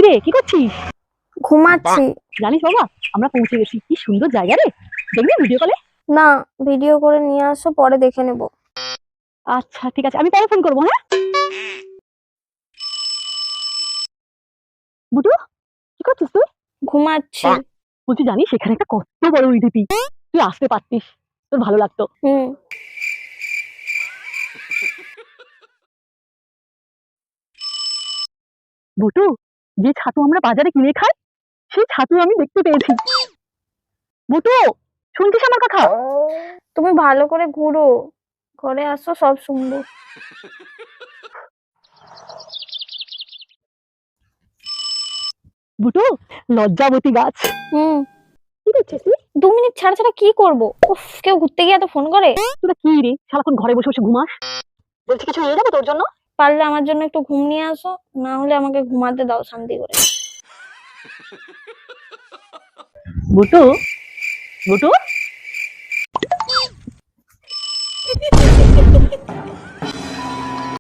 রে, কি করছিস? ঘুমাচ্ছি। জানিস বাবা, আমরা পৌঁছে গেছি। কি সুন্দর জায়গা রে, দেখবি ভিডিও কলে? না, ভিডিও করে নিয়ে আসো, পরে দেখে নেব। আচ্ছা ঠিক আছে, আমি পরে ফোন করবো। হ্যাঁ বুটু, কি করছিস তুই? ঘুমাচ্ছি। বলছি, জানিস এখানে একটা কত বড় ইডিপি, তুই আসতে পারতিস, তোর ভালো লাগতো। হুম। বুটু, যে ছাতু আমরা বাজারে কিনে খাই, সেই ছাতু আমি দেখতে পেয়েছি। বুটু, শুনছিস আমার কথা? তুমি ভালো করে ঘুরো, ঘরে আসো, সব শুনবো। বুটু, লজ্জাবতী গাছ। হুম। কি দেখছিস তুই? 2 মিনিট ছাড়া ছাড়া কি করব? উফ, কেউ ঘুরতে গিয়ে এত ফোন করে? তোরা কি রে, সারাক্ষণ ঘরে বসে বসে ঘুমাস? বলছি, কিছু নিয়ে যাবো তোর জন্য? পারলে আমার জন্য একটু ঘুম নিয়ে আসো, না হলে আমাকে ঘুমাতে দাও শান্তি করে। বুটু, বুটু।